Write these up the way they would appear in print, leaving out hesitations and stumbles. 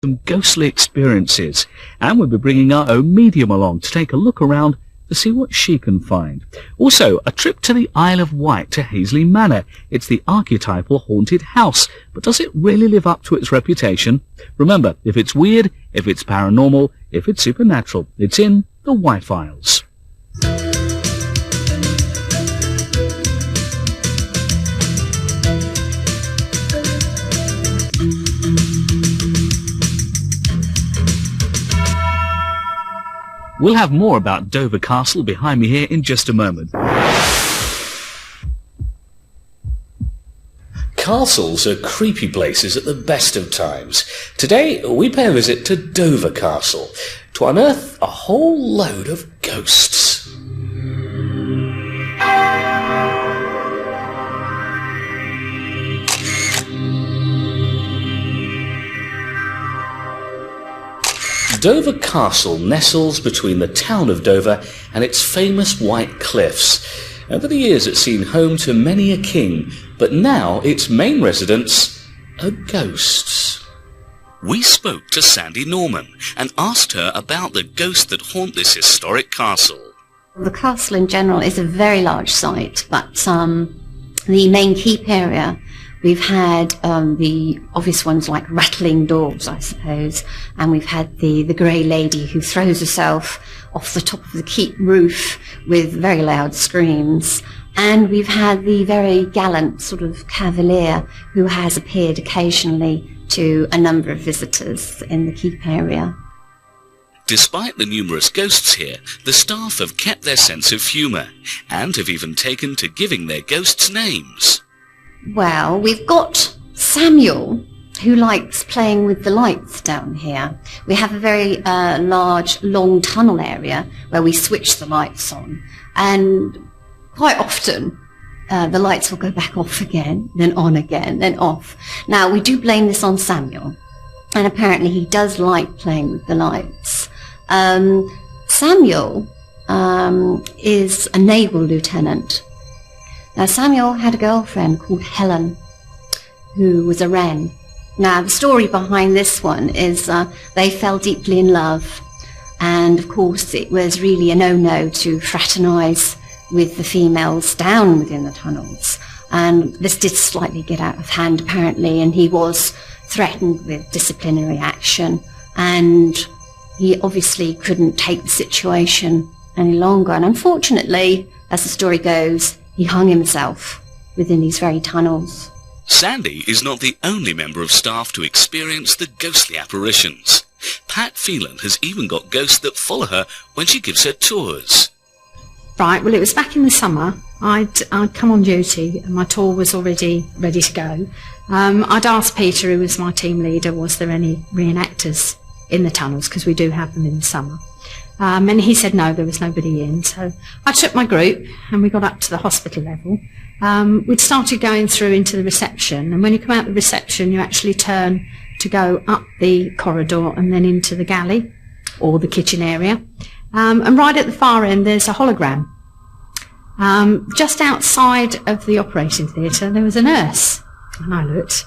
some ghostly experiences, and we'll be bringing our own medium along to take a look around to see what she can find. Also, a trip to the Isle of Wight to Hazley Manor. It's the archetypal haunted house, but does it really live up to its reputation? Remember, if it's weird, if it's paranormal, if it's supernatural, it's in the Y-Files. We'll have more about Dover Castle behind me here in just a moment. Castles are creepy places at the best of times. Today we pay a visit to Dover Castle to unearth a whole load of ghosts. Dover Castle nestles between the town of Dover and its famous white cliffs. Over the years it's seen home to many a king, but now its main residents are ghosts. We spoke to Sandy Norman and asked her about the ghosts that haunt this historic castle. The castle in general is a very large site, but the main keep area, we've had the obvious ones like rattling doors, I suppose, and we've had the grey lady who throws herself off the top of the keep roof with very loud screams, and we've had the very gallant sort of cavalier who has appeared occasionally to a number of visitors in the keep area. Despite the numerous ghosts here, the staff have kept their sense of humour and have even taken to giving their ghosts names. Well, we've got Samuel, who likes playing with the lights down here. We have a very large, long tunnel area where we switch the lights on, and quite often the lights will go back off again, then on again, then off. Now, we do blame this on Samuel, and apparently he does like playing with the lights. Samuel is a naval lieutenant. Now, Samuel had a girlfriend called Helen, who was a wren. Now, the story behind this one is they fell deeply in love, and of course it was really a no-no to fraternise with the females down within the tunnels. And this did slightly get out of hand, apparently, and he was threatened with disciplinary action, and he obviously couldn't take the situation any longer. And unfortunately, as the story goes, he hung himself within these very tunnels. Sandy is not the only member of staff to experience the ghostly apparitions. Pat Phelan has even got ghosts that follow her when she gives her tours. Right, well, it was back in the summer. I'd come on duty and my tour was already ready to go. I'd asked Peter, who was my team leader, was there any reenactors in the tunnels, because we do have them in the summer. And he said no, there was nobody in. So I took my group and we got up to the hospital level. We'd started going through into the reception, and when you come out the reception you actually turn to go up the corridor and then into the galley or the kitchen area. And right at the far end there's a hologram. Just outside of the operating theatre there was a nurse, and I looked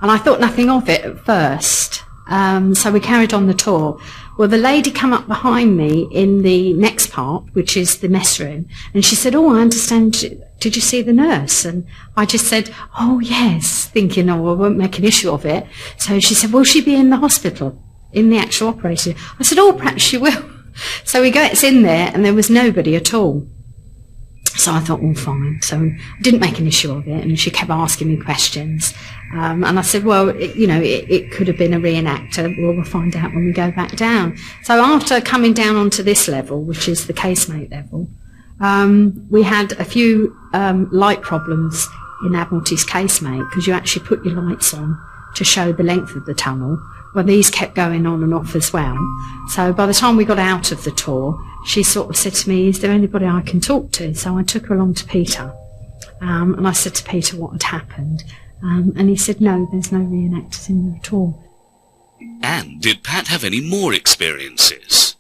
and I thought nothing of it at first. So we carried on the tour. Well, the lady come up behind me in the next part, which is the mess room, and she said, "Oh, I understand, did you see the nurse?" And I just said, "Oh, yes," thinking, "Oh, I won't make an issue of it." So she said, "Will she be in the hospital, in the actual operating?" I said, "Oh, perhaps she will." So we gets in there, and there was nobody at all. So I thought, well, fine. So I didn't make an issue of it, and she kept asking me questions. And I said, well, it could have been a reenactor. Well, we'll find out when we go back down. So after coming down onto this level, which is the casemate level, we had a few light problems in Admiralty's casemate, because you actually put your lights on to show the length of the tunnel. Well, these kept going on and off as well. So by the time we got out of the tour, she sort of said to me, "Is there anybody I can talk to?" So I took her along to Peter, and I said to Peter what had happened, and he said, "No, there's no reenactors in there at all." And did Pat have any more experiences?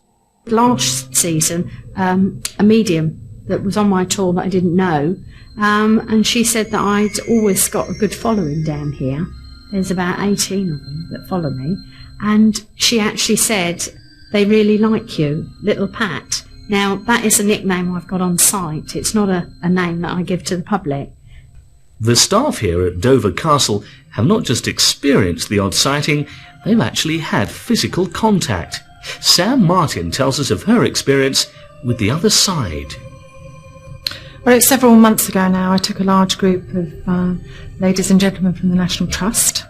Last season, a medium that was on my tour that I didn't know, and she said that I'd always got a good following down here. There's about 18 of them that follow me, and she actually said, "They really like you, Little Pat." Now, that is a nickname I've got on site. It's not a name that I give to the public. The staff here at Dover Castle have not just experienced the odd sighting, they've actually had physical contact. Sam Martin tells us of her experience with the other side. Well, it was several months ago now. I took a large group of ladies and gentlemen from the National Trust.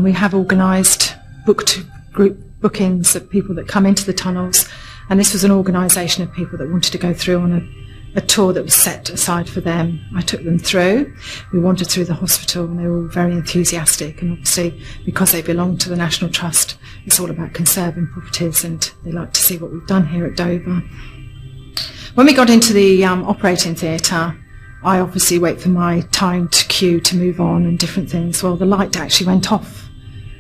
We have organised group bookings of people that come into the tunnels, and this was an organisation of people that wanted to go through on a tour that was set aside for them. I took them through. We wandered through the hospital, and they were all very enthusiastic, and obviously because they belong to the National Trust, it's all about conserving properties, and they like to see what we've done here at Dover. When we got into the operating theatre, I obviously wait for my time to queue to move on and different things. Well, the light actually went off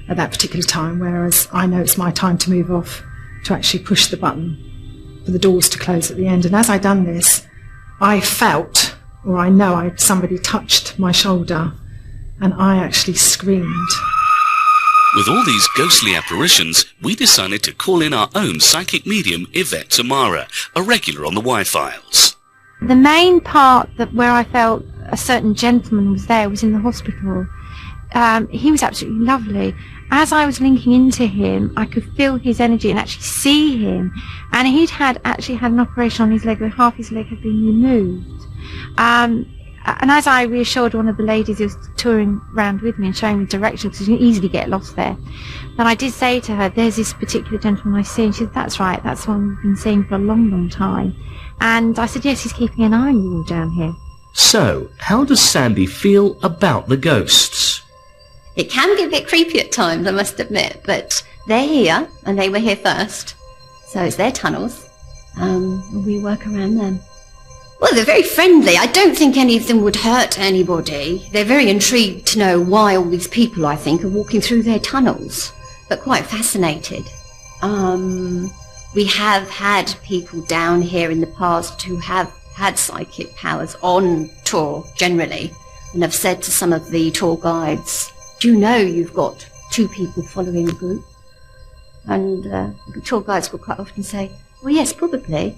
at that particular time, whereas I know it's my time to move off to actually push the button for the doors to close at the end. And as I done this, I felt, or I know somebody touched my shoulder, and I actually screamed. With all these ghostly apparitions, we decided to call in our own psychic medium, Yvette Tamara, a regular on the Y-Files. The main part where I felt a certain gentleman was there was in the hospital. He was absolutely lovely. As I was linking into him, I could feel his energy and actually see him. And he'd actually had an operation on his leg where half his leg had been removed. And as I reassured one of the ladies who was touring around with me and showing me directions, because you can easily get lost there, then I did say to her, "There's this particular gentleman I see." And she said, "That's right, that's the one we've been seeing for a long, long time." And I said, "Yes, he's keeping an eye on you all down here." So, how does Sandy feel about the ghosts? It can be a bit creepy at times, I must admit, but they're here, and they were here first, so it's their tunnels. We work around them. Well, they're very friendly. I don't think any of them would hurt anybody. They're very intrigued to know why all these people, I think, are walking through their tunnels, but quite fascinated. We have had people down here in the past who have had psychic powers on tour, generally, and have said to some of the tour guides, "Do you know you've got 2 people following the group?" And the tour guides will quite often say, "Well, yes, probably."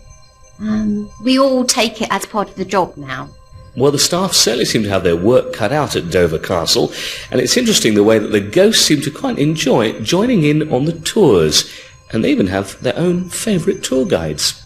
We all take it as part of the job now. Well, the staff certainly seem to have their work cut out at Dover Castle, and it's interesting the way that the ghosts seem to quite enjoy joining in on the tours, and they even have their own favourite tour guides.